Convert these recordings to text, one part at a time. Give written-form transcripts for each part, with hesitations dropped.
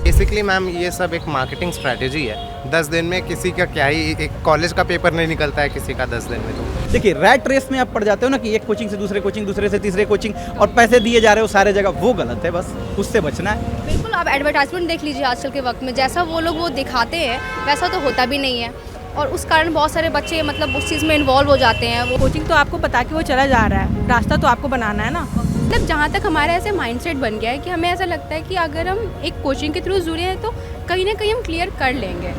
Basically ma'am ये सब एक मार्केटिंग स्ट्रैटेजी है। 10 दिन में किसी का क्या ही, एक कॉलेज का पेपर नहीं निकलता है किसी का 10 दिन में। तो देखिए रैट रेस में आप पड़ जाते हो ना कि एक कोचिंग से दूसरे कोचिंग, दूसरे से तीसरे कोचिंग और पैसे दिए जा रहे हो सारे जगह, वो गलत है, बस उससे बचना है। बिल्कुल, आप एडवर्टाइजमेंट देख लीजिए आजकल के वक्त में, जैसा वो लोग वो दिखाते हैं वैसा तो होता भी नहीं है, और उस कारण बहुत सारे बच्चे मतलब उस चीज़ में इन्वॉल्व हो जाते हैं। वो कोचिंग तो आपको पता कि वो चला जा रहा है, रास्ता तो आपको बनाना है ना। मतलब जहाँ तक हमारा ऐसे माइंडसेट बन गया है कि हमें ऐसा लगता है कि अगर हम एक कोचिंग के थ्रू जुड़े हैं तो कहीं ना कहीं हम क्लियर कर लेंगे।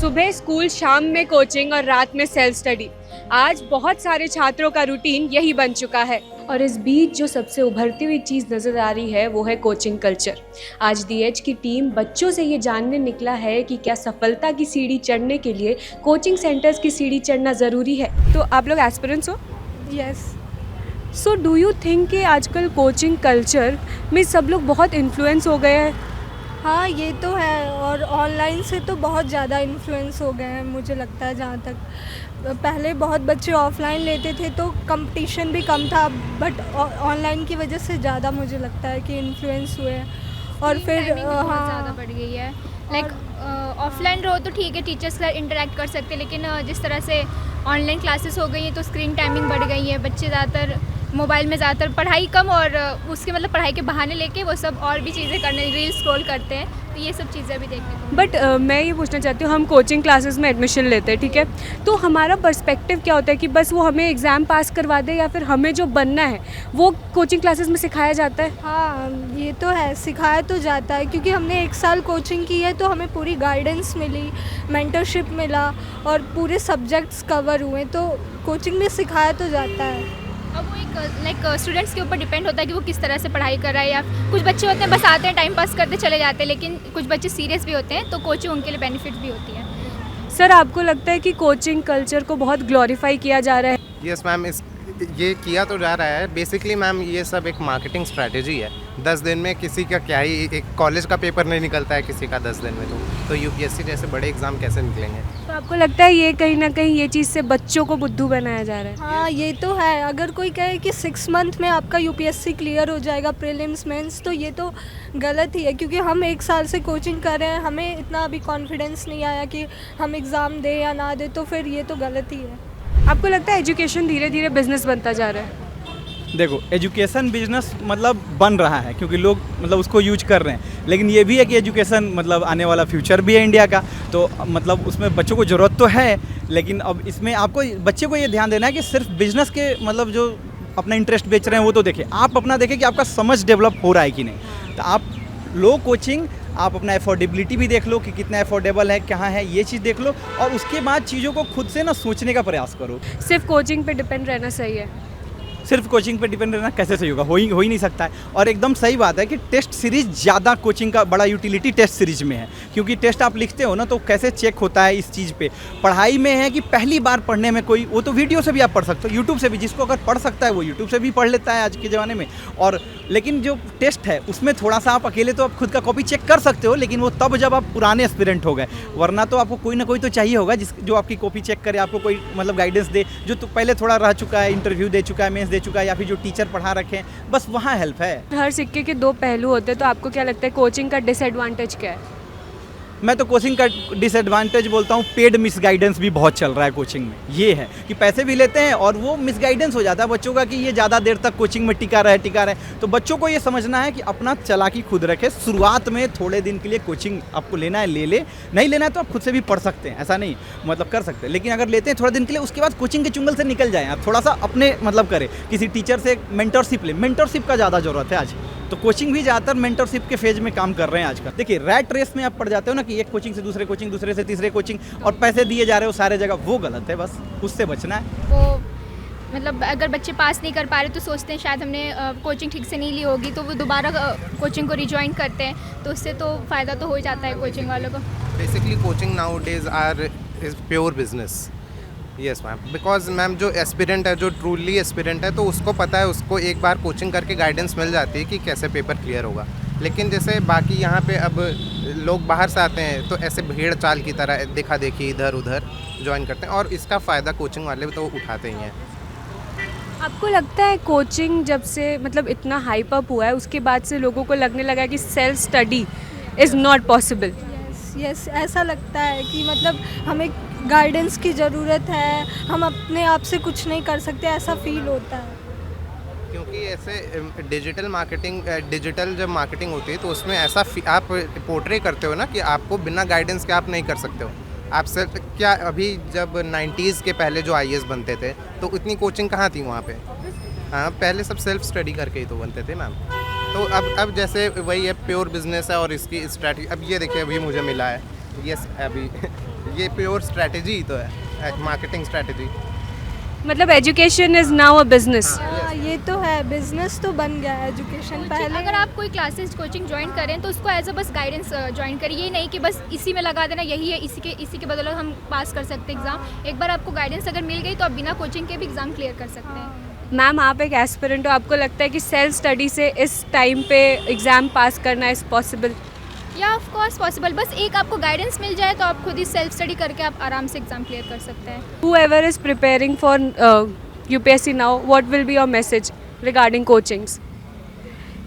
सुबह स्कूल, शाम में कोचिंग और रात में सेल्फ स्टडी, आज बहुत सारे छात्रों का रूटीन यही बन चुका है। और इस बीच जो सबसे उभरती हुई चीज़ नज़र आ रही है वो है कोचिंग कल्चर। आज डीएच की टीम बच्चों से ये जानने निकला है कि क्या सफलता की सीढ़ी चढ़ने के लिए कोचिंग सेंटर्स की सीढ़ी चढ़ना ज़रूरी है। तो आप लोग एस्पिरेंट्स हो? Yes. So do you think कि आजकल कोचिंग कल्चर में सब लोग बहुत इन्फ्लुएंस हो गए हैं? हाँ, ये तो है, और ऑनलाइन से तो बहुत ज़्यादा इन्फ्लुएंस हो गए हैं मुझे लगता है। जहाँ तक पहले बहुत बच्चे ऑफलाइन लेते थे तो कंपटीशन भी कम था, बट ऑनलाइन की वजह से ज़्यादा मुझे लगता है कि इन्फ्लुएंस हुए हैं। और फिर ज़्यादा हाँ, बढ़ गई है। लाइक ऑफलाइन रहो तो ठीक है, टीचर्स का इंटरेक्ट कर सकते, लेकिन जिस तरह से ऑनलाइन क्लासेस हो गई हैं तो स्क्रीन टाइमिंग बढ़ गई है। बच्चे ज़्यादातर मोबाइल में ज़्यादातर पढ़ाई कम, और उसके मतलब पढ़ाई के बहाने लेके वो सब और भी चीज़ें करने, रील स्क्रॉल करते हैं, तो ये सब चीज़ें भी देखने को। बट मैं ये पूछना चाहती हूँ, हम कोचिंग क्लासेस में एडमिशन लेते हैं, ठीक है, तो हमारा पर्सपेक्टिव क्या होता है कि बस वो हमें एग्ज़ाम पास करवा दे, या फिर हमें जो बनना है वो कोचिंग क्लासेस में सिखाया जाता है? हाँ, ये तो है, सिखाया तो जाता है, क्योंकि हमने 1 साल कोचिंग की है तो हमें पूरी गाइडेंस मिली, मेंटरशिप मिला और पूरे सब्जेक्ट्स कवर हुए, तो कोचिंग में सिखाया तो जाता है। अब वो एक लाइक स्टूडेंट्स के ऊपर डिपेंड होता है कि वो किस तरह से पढ़ाई कर रहा है, या कुछ बच्चे होते हैं बस आते हैं टाइम पास करते चले जाते हैं, लेकिन कुछ बच्चे सीरियस भी होते हैं तो कोचिंग उनके लिए बेनिफिट भी होती है। सर, आपको लगता है कि कोचिंग कल्चर को बहुत ग्लोरीफाई किया जा रहा है? यस मैम, ये किया तो जा रहा है। बेसिकली मैम ये सब एक मार्केटिंग स्ट्रैटेजी है। 10 दिन में किसी का क्या ही, एक कॉलेज का पेपर नहीं निकलता है किसी का 10 दिन में। तो यूपीएससी जैसे बड़े एग्ज़ाम कैसे निकलेंगे? तो आपको लगता है ये कहीं ना कहीं ये चीज़ से बच्चों को बुद्धू बनाया जा रहा है? हाँ, ये तो है। अगर कोई कहे कि 6 मंथ में आपका यूपीएससी क्लियर हो जाएगा, प्रीलिम्स मेंस, तो ये तो गलत ही है, क्योंकि हम 1 साल से कोचिंग कर रहे हैं, हमें इतना अभी कॉन्फिडेंस नहीं आया कि हम एग्ज़ाम दें या ना दें, तो फिर ये तो गलत ही है। आपको लगता है एजुकेशन धीरे धीरे बिजनेस बनता जा रहा है? देखो एजुकेशन बिजनेस मतलब बन रहा है क्योंकि लोग मतलब उसको यूज कर रहे हैं, लेकिन ये भी है कि एजुकेशन मतलब आने वाला फ्यूचर भी है इंडिया का, तो मतलब उसमें बच्चों को ज़रूरत तो है, लेकिन अब इसमें आपको बच्चे को ये ध्यान देना है कि सिर्फ बिजनेस के मतलब जो अपना इंटरेस्ट बेच रहे हैं वो तो देखें, आप अपना देखें कि आपका समझ डेवलप हो रहा है कि नहीं। तो आप लो कोचिंग, आप अपना अफोर्डेबिलिटी भी देख लो कि कितना अफोर्डेबल है, कहाँ है, ये चीज़ देख लो, और उसके बाद चीज़ों को खुद से ना सोचने का प्रयास करो। सिर्फ कोचिंग पे डिपेंड रहना सही है? सिर्फ कोचिंग पे डिपेंड रहना कैसे सही होगा? हो ही नहीं सकता है। और एकदम सही बात है कि टेस्ट सीरीज ज़्यादा कोचिंग का बड़ा यूटिलिटी टेस्ट सीरीज में है, क्योंकि टेस्ट आप लिखते हो ना तो कैसे चेक होता है इस चीज़ पे। पढ़ाई में है कि पहली बार पढ़ने में कोई, वो तो वीडियो से भी आप पढ़ सकते हो, यूट्यूब से भी, जिसको अगर पढ़ सकता है वो यूट्यूब से भी पढ़ लेता है आज के ज़माने में। और लेकिन जो टेस्ट है उसमें थोड़ा सा आप अकेले तो आप खुद का कॉपी चेक कर सकते हो, लेकिन वो तब जब आप पुराने एस्पिरेंट हो गए, वरना तो आपको कोई ना कोई तो चाहिए होगा जो आपकी कॉपी चेक करे, आपको कोई मतलब गाइडेंस दे, जो तो पहले थोड़ा रह चुका है, इंटरव्यू दे चुका है, मेंस दे चुका है, या फिर जो टीचर पढ़ा रखे हैं, बस वहाँ हेल्प है। हर सिक्के के दो पहलू होते हैं, तो आपको क्या लगता है कोचिंग का डिसएडवांटेज क्या है? मैं तो कोचिंग का डिसएडवांटेज बोलता हूँ, पेड मिसगाइडेंस भी बहुत चल रहा है कोचिंग में। ये है कि पैसे भी लेते हैं और वो मिसगाइडेंस हो जाता है बच्चों का कि ये ज़्यादा देर तक कोचिंग में टिका रहे। तो बच्चों को ये समझना है कि अपना चालाकी खुद रखे। शुरुआत में थोड़े दिन के लिए कोचिंग आपको लेना है ले ले, नहीं लेना है तो आप खुद से भी पढ़ सकते हैं, ऐसा नहीं मतलब कर सकते हैं, लेकिन अगर लेते हैं थोड़े दिन के लिए, उसके बाद कोचिंग के चुंगल से निकल जाएँ, आप थोड़ा सा अपने मतलब करें, किसी टीचर से मेंटरशिप ले। मेंटरशिप का ज़्यादा ज़रूरत है आज, तो कोचिंग भी ज़्यादातर मेंटरशिप के फेज में काम कर रहे हैं आजकल। देखिए रैट रेस में आप पड़ जाते हो ना कि एक कोचिंग से दूसरे कोचिंग, दूसरे से तीसरे कोचिंग और पैसे दिए जा रहे हो सारे जगह, वो गलत है, बस उससे बचना है। वो मतलब अगर बच्चे पास नहीं कर पा रहे तो सोचते हैं शायद हमने कोचिंग ठीक से नहीं ली होगी, तो वो दोबारा कोचिंग को रिज्वाइन करते हैं, तो उससे तो फ़ायदा तो हो ही जाता है कोचिंग वालों को। Basically coaching now days is pure business. Yes ma'am, because ma'am जो एस्पिरेंट है, जो ट्रूली एस्पिरेंट है, तो उसको पता है, उसको एक बार कोचिंग करके गाइडेंस मिल जाती है कि कैसे पेपर क्लियर होगा। लेकिन जैसे बाकी यहाँ पे अब लोग बाहर से आते हैं तो ऐसे भीड़ चाल की तरह देखा देखी इधर उधर ज्वाइन करते हैं, और इसका फ़ायदा कोचिंग वाले तो उठाते ही हैं। आपको लगता है कोचिंग जब से मतलब इतना हाइप अप हुआ है, उसके बाद से लोगों को लगने लगा है कि self study is not possible? Yes ऐसा लगता है कि मतलब हमें गाइडेंस की ज़रूरत है, हम अपने आप से कुछ नहीं कर सकते, ऐसा फील होता है। क्योंकि ऐसे डिजिटल जब मार्केटिंग होती है तो उसमें ऐसा आप पोर्ट्रे करते हो ना कि आपको बिना गाइडेंस के आप नहीं कर सकते हो। आप सिर्फ क्या अभी जब 90s के पहले जो आईएएस बनते थे तो इतनी कोचिंग कहाँ थी वहाँ पे? हाँ, पहले सब सेल्फ स्टडी करके ही तो बनते थे मैम। तो अब जैसे वही है, प्योर बिजनेस है और इसकी स्ट्रैटेजी। अब ये देखिए, अभी मुझे मिला है यस अभी ये प्योर स्ट्रैटेजी ही तो है, मार्केटिंग स्ट्रैटेजी। मतलब education is now a business. हाँ, ये तो है, बिजनेस तो बन गया है एजुकेशन। पहले अगर आप कोई क्लासेस कोचिंग ज्वाइन करें तो उसको एज अ बस गाइडेंस ज्वाइन करें, ये नहीं कि बस इसी में लगा देना यही है, इसी के बदौलत हम पास कर सकते हैं एग्ज़ाम। एक बार आपको गाइडेंस अगर मिल गई तो आप बिना कोचिंग के भी एग्ज़ाम क्लियर कर सकते हैं। मैम, आप एक एस्पिरेंट हो, आपको लगता है कि सेल्फ स्टडी से इस टाइम पे एग्ज़ाम पास करना इज़ पॉसिबल? या ऑफ कोर्स पॉसिबल, बस एक आपको गाइडेंस मिल जाए तो आप खुद ही सेल्फ स्टडी करके आप आराम से एग्ज़ाम क्लियर कर सकते हैं। Whoever is preparing for UPSC now, what will be your message regarding coachings?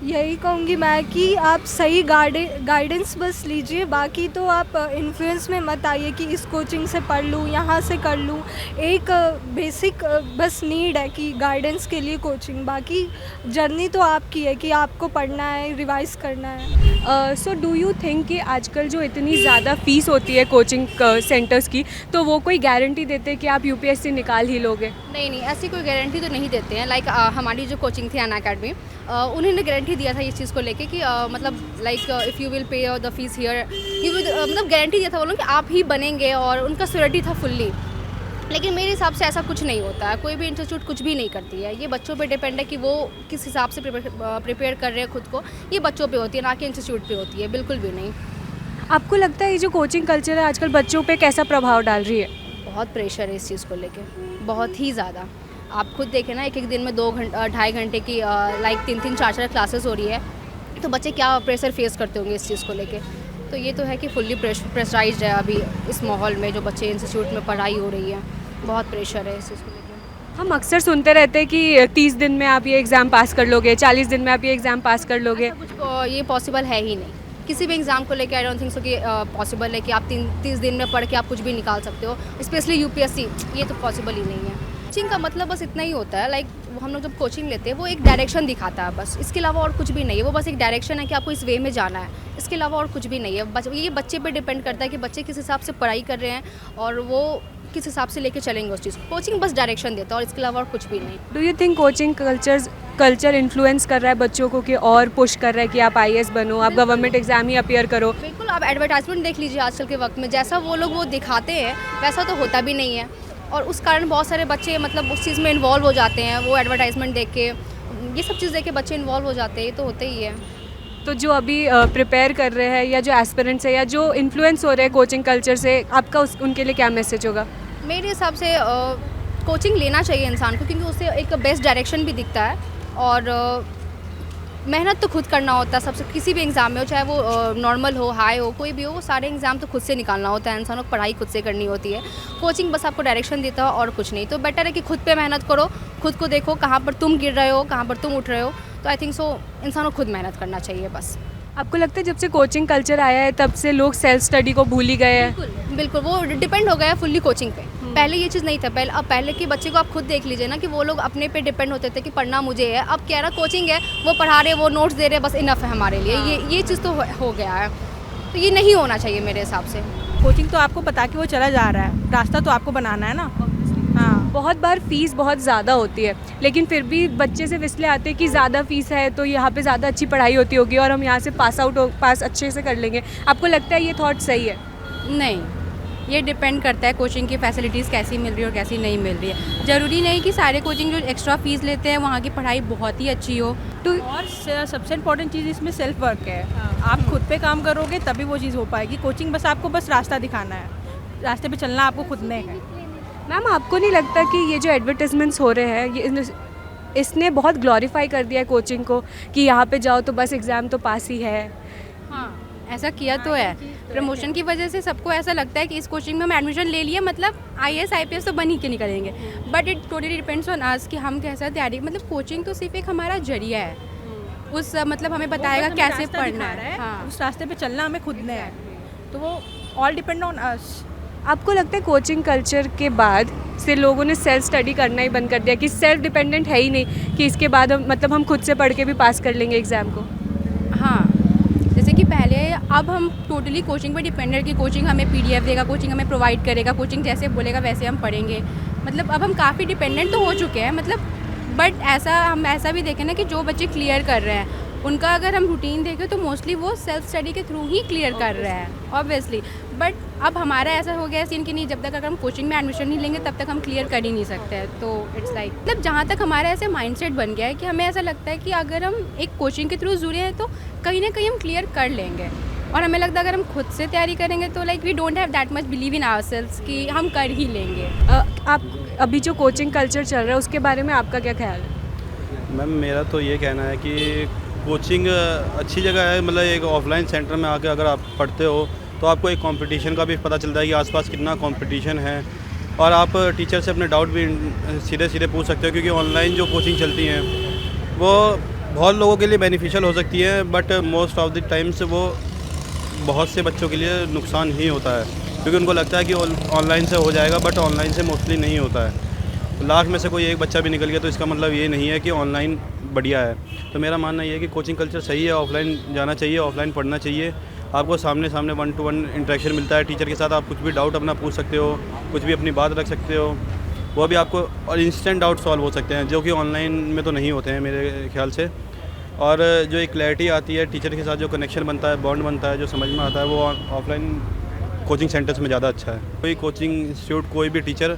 यही कहूँगी मैं कि आप सही गाइडेंस बस लीजिए, बाकी तो आप इन्फ्लुएंस में मत आइए कि इस कोचिंग से पढ़ लूँ, यहाँ से कर लूँ। एक बेसिक बस नीड है कि गाइडेंस के लिए कोचिंग, बाकी जर्नी तो आपकी है कि आपको पढ़ना है, रिवाइज करना है। सो डू यू थिंक कि आजकल जो इतनी ज़्यादा फ़ीस होती है कोचिंग सेंटर्स की, तो वो कोई गारंटी देते हैं कि आप UPSC निकाल ही लोगे? नहीं, ऐसी कोई गारंटी तो नहीं देते हैं। लाइक हमारी जो कोचिंग थी अन अकेडमी, उन्होंने गारंटी दिया था इस चीज़ को लेके कि मतलब like if you will pay the fees here you will, मतलब गारंटी दिया था वो लोग कि आप ही बनेंगे, और उनका श्योरिटी था फुल्ली। लेकिन मेरे हिसाब से ऐसा कुछ नहीं होता है, कोई भी इंस्टीट्यूट कुछ भी नहीं करती है। ये बच्चों पे डिपेंड है कि वो किस हिसाब से प्रिपेयर कर रहे हैं खुद को। ये बच्चों पे होती है, ना कि इंस्टीट्यूट पे होती है, बिल्कुल भी नहीं। आपको लगता है ये जो कोचिंग कल्चर है आजकल बच्चों पे कैसा प्रभाव डाल रही है? बहुत प्रेशर है इस चीज़ को लेके, बहुत ही ज़्यादा। आप खुद देखें ना, एक दिन में 2-2.5 घंटे की लाइक 3-3 4-4 क्लासेस हो रही है, तो बच्चे क्या प्रेशर फेस करते होंगे इस चीज़ को लेके। तो ये तो है कि फुल्ली प्रेशराइज्ड है अभी इस माहौल में, जो बच्चे इंस्टीट्यूट में पढ़ाई हो रही है, बहुत प्रेशर है इस चीज़ को लेके। हम अक्सर सुनते रहते हैं कि 30 दिन में आप ये एग्ज़ाम पास कर लोगे, 40 दिन में आप ये एग्ज़ाम पास कर लोगे। ऐसा कुछ ये पॉसिबल है ही नहीं किसी भी एग्ज़ाम को लेके। आई डोंट थिंक सो कि पॉसिबल है कि आप 30 दिन में पढ़ के आप कुछ भी निकाल सकते हो, स्पेशली UPSC। ये तो पॉसिबल ही नहीं है। कोचिंग का मतलब बस इतना ही होता है, लाइक हम लोग जब कोचिंग लेते हैं वो एक डायरेक्शन दिखाता है बस, इसके अलावा और कुछ भी नहीं है। वो बस एक डायरेक्शन है कि आपको इस वे में जाना है, इसके अलावा और कुछ भी नहीं है। ये बच्चे पे डिपेंड करता है कि बच्चे किस हिसाब से पढ़ाई कर रहे हैं और वो किस हिसाब से लेके चलेंगे उस चीज़ को। कोचिंग बस डायरेक्शन देता है और इसके अलावा और कुछ भी नहीं। Do you think coaching culture influence कर रहा है बच्चों को कि और पुश कर रहा है कि आप IAS बनो, आप गवर्नमेंट एग्जाम ही अपीयर करो? बिल्कुल, आप एडवर्टाइजमेंट देख लीजिए आजकल के वक्त में, जैसा वो लोग वो दिखाते हैं वैसा तो होता भी नहीं है, और उस कारण बहुत सारे बच्चे मतलब उस चीज़ में इन्वॉल्व हो जाते हैं। वो एडवर्टाइजमेंट देख के, ये सब चीज़ देख के बच्चे इन्वॉल्व हो जाते हैं, ये तो होते ही है। तो जो अभी प्रिपेयर कर रहे हैं या जो एस्पिरेंट्स है या जो इन्फ्लुएंस हो रहे हैं कोचिंग कल्चर से, आपका उनके लिए क्या मैसेज होगा? मेरे हिसाब से कोचिंग लेना चाहिए इंसान को, क्योंकि उससे एक बेस्ट डायरेक्शन भी दिखता है, और मेहनत तो खुद करना होता है सबसे, किसी भी एग्ज़ाम में हो, चाहे वो नॉर्मल हो, हाई हो, कोई भी हो, वो सारे एग्ज़ाम तो खुद से निकालना होता है इंसान को, पढ़ाई खुद से करनी होती है। कोचिंग बस आपको डायरेक्शन देता है और कुछ नहीं। तो बेटर है कि खुद पे मेहनत करो, खुद को देखो कहाँ पर तुम गिर रहे हो, कहाँ पर तुम उठ रहे हो। तो आई थिंक सो इंसान को खुद मेहनत करना चाहिए बस। आपको लगता है जब से कोचिंग कल्चर आया है तब से लोग सेल्फ स्टडी को भूल ही गए हैं? बिल्कुल, वो डिपेंड हो गया है फुल्ली कोचिंग पे। पहले ये चीज़ नहीं था। पहले के बच्चे को आप खुद देख लीजिए ना कि वो लोग अपने पे डिपेंड होते थे कि पढ़ना मुझे है। अब क्या है ना, कोचिंग है, वो पढ़ा रहे, वो नोट्स दे रहे, बस इनफ है हमारे लिए। ये चीज़ तो हो गया है, तो ये नहीं होना चाहिए मेरे हिसाब से। कोचिंग तो आपको बता के वो चला जा रहा है, रास्ता तो आपको बनाना है ना। हाँ, बहुत बार फ़ीस बहुत ज़्यादा होती है, लेकिन फिर भी बच्चे से इसलिए आते हैं कि ज़्यादा फ़ीस है तो यहाँ पे ज़्यादा अच्छी पढ़ाई होती होगी और हम यहाँ से पास अच्छे से कर लेंगे। आपको लगता है ये थॉट सही है? नहीं, ये डिपेंड करता है कोचिंग की फैसिलिटीज़ कैसी मिल रही है और कैसी नहीं मिल रही है। ज़रूरी नहीं कि सारे कोचिंग जो एक्स्ट्रा फ़ीस लेते हैं वहाँ की पढ़ाई बहुत ही अच्छी हो। तो और सबसे इम्पोर्टेंट चीज़ इसमें सेल्फ वर्क है। आप खुद पे काम करोगे तभी वो चीज़ हो पाएगी। कोचिंग बस आपको बस रास्ता दिखाना है, रास्ते पे चलना आपको खुद ने है। मैम, आपको नहीं लगता कि ये जो एडवर्टाइजमेंट्स हो रहे हैं इसने बहुत ग्लोरीफाई कर दिया है कोचिंग को कि यहाँ पे जाओ तो बस एग्ज़ाम तो पास ही है? हाँ, ऐसा किया तो है। प्रमोशन की वजह से सबको ऐसा लगता है कि इस कोचिंग में हम एडमिशन ले लिए मतलब IAS IPS तो बन ही के निकलेंगे। But it totally depends on us कि हम कैसा तैयारी, मतलब कोचिंग तो सिर्फ एक हमारा जरिया है, उस मतलब हमें बताएगा वो हमें कैसे रास्ता पढ़ना दिखा रहा है। हाँ उस रास्ते पे चलना हमें खुद ने है, तो वो ऑल डिपेंड ऑन अस। आपको लगता है कोचिंग कल्चर के बाद से लोगों ने सेल्फ स्टडी करना ही बंद कर दिया, कि सेल्फ डिपेंडेंट है ही नहीं कि इसके बाद हम खुद से पढ़ के भी पास कर लेंगे एग्ज़ाम को? हाँ, जैसे कि पहले, अब हम टोटली कोचिंग पे डिपेंड है कि कोचिंग हमें पीडीएफ देगा, कोचिंग हमें प्रोवाइड करेगा, कोचिंग जैसे बोलेगा वैसे हम पढ़ेंगे। मतलब अब हम काफ़ी डिपेंडेंट तो हो चुके हैं, मतलब बट हम ऐसा भी देखें ना कि जो बच्चे क्लियर कर रहे हैं उनका अगर हम रूटीन देखें तो मोस्टली वो सेल्फ स्टडी के थ्रू ही क्लियर कर रहे हैं ऑब्वियसली। बट अब हमारा ऐसा हो गया सीन कि नहीं, जब तक अगर हम कोचिंग में एडमिशन नहीं लेंगे तब तक हम क्लियर कर ही नहीं सकते हैं। तो इट्स लाइक मतलब जहाँ तक हमारा ऐसे माइंडसेट बन गया है कि हमें ऐसा लगता है कि अगर हम एक कोचिंग के थ्रू जुड़े हैं तो कहीं ना कहीं हम क्लियर कर लेंगे, और हमें लगता है अगर हम खुद से तैयारी करेंगे तो like we don't have that much believe in ourselves कि हम कर ही लेंगे। आप अभी जो कोचिंग कल्चर चल रहा है उसके बारे में आपका क्या ख्याल है? मैम मेरा तो ये कहना है कि कोचिंग अच्छी जगह है, मतलब एक ऑफलाइन सेंटर में आके अगर आप पढ़ते हो तो आपको एक कंपटीशन का भी पता चलता है कि आसपास कितना कंपटीशन है, और आप टीचर से अपने डाउट भी सीधे सीधे पूछ सकते हो, क्योंकि ऑनलाइन जो कोचिंग चलती हैं वो बहुत लोगों के लिए बेनिफिशियल हो सकती है, but most of the times वो बहुत से बच्चों के लिए नुकसान ही होता है, क्योंकि उनको लगता है कि ऑनलाइन से हो जाएगा, बट ऑनलाइन से मोस्टली नहीं होता है। लाख में से कोई एक बच्चा भी निकल गया तो इसका मतलब ये नहीं है कि ऑनलाइन बढ़िया है। तो मेरा मानना ये है कि कोचिंग कल्चर सही है, ऑफलाइन जाना चाहिए, ऑफलाइन पढ़ना चाहिए। आपको सामने सामने 1-to-1 इंटरेक्शन मिलता है टीचर के साथ, आप कुछ भी डाउट अपना पूछ सकते हो, कुछ भी अपनी बात रख सकते हो, वो भी आपको और इंस्टेंट डाउट सॉल्व हो सकते हैं, जो कि ऑनलाइन में तो नहीं होते हैं मेरे ख्याल से। और जो एक क्लैरिटी आती है टीचर के साथ, जो कनेक्शन बनता है, बॉन्ड बनता है, जो समझ में आता है, वो ऑफलाइन कोचिंग सेंटर्स में ज़्यादा अच्छा है। कोई कोचिंग इंस्टीट्यूट, कोई भी टीचर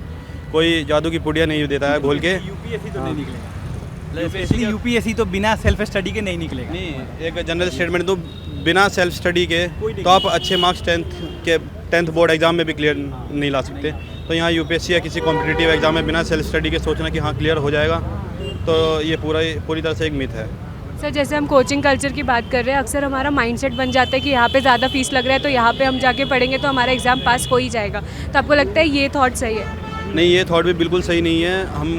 कोई जादू की पुड़िया नहीं देता है घोल के। यूपीएससी तो नहीं निकलेगा, यूपीएससी तो बिना सेल्फ स्टडी के नहीं निकलेगा। नहीं, एक जनरल स्टेटमेंट तो बिना सेल्फ स्टडी के तो आप अच्छे मार्क्स 10th बोर्ड एग्जाम में भी क्लियर नहीं ला सकते। तो यहाँ यूपीएससी या किसी कॉम्पिटिटिव एग्जाम में बिना सेल्फ स्टडी के सोचना कि हाँ क्लियर हो जाएगा, तो ये पूरी तरह से एक मिथ है। सर, जैसे हम कोचिंग कल्चर की बात कर रहे हैं, अक्सर हमारा माइंडसेट बन जाता है कि यहाँ पे ज़्यादा फीस लग रहा है तो यहाँ पे हम जाके पढ़ेंगे तो हमारा एग्ज़ाम पास हो ही जाएगा। तो आपको लगता है ये थॉट सही है? नहीं, ये थॉट भी बिल्कुल सही नहीं है। हम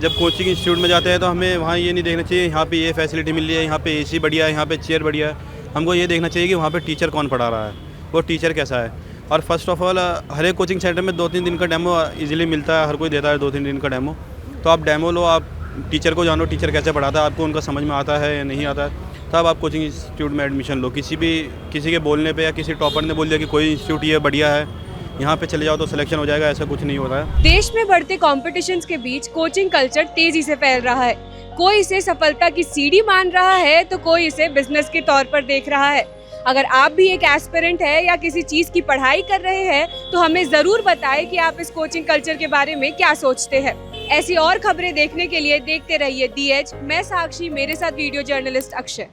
जब कोचिंग इंस्टीट्यूट में जाते हैं तो हमें वहाँ ये नहीं देखना चाहिए यहाँ पे ये फैसिलिटी मिल रही है, यहाँ पे एसी बढ़िया है, यहाँ पे चेयर बढ़िया है। हमको ये देखना चाहिए कि वहाँ पे टीचर कौन पढ़ा रहा है, वो टीचर कैसा है। और फर्स्ट ऑफ ऑल, हर एक कोचिंग सेंटर में 2-3 दिन का डेमो इजीली मिलता है, हर कोई देता है 2-3 दिन का डेमो। तो आप डेमो लो, आप टीचर को जानो, टीचर कैसे पढ़ाता है, आपको उनका समझ में आता है या नहीं आता है, तब आप कोचिंग इंस्टीट्यूट में एडमिशन लो। किसी के बोलने पे या किसी टॉपर ने बोल दिया कि कोई इंस्टीट्यूट ये बढ़िया है, यहाँ पे चले जाओ तो सिलेक्शन हो जाएगा, ऐसा कुछ नहीं होता है। देश में बढ़ते कॉम्पिटिशन्स के बीच कोचिंग कल्चर तेजी से फैल रहा है। कोई इसे सफलता की सीढ़ी मान रहा है तो कोई इसे बिजनेस के तौर पर देख रहा है। अगर आप भी एक एस्पिरेंट है या किसी चीज़ की पढ़ाई कर रहे हैं तो हमें ज़रूर बताएं कि आप इस कोचिंग कल्चर के बारे में क्या सोचते हैं। ऐसी और खबरें देखने के लिए देखते रहिए दी एज। मैं साक्षी, मेरे साथ वीडियो जर्नलिस्ट अक्षय।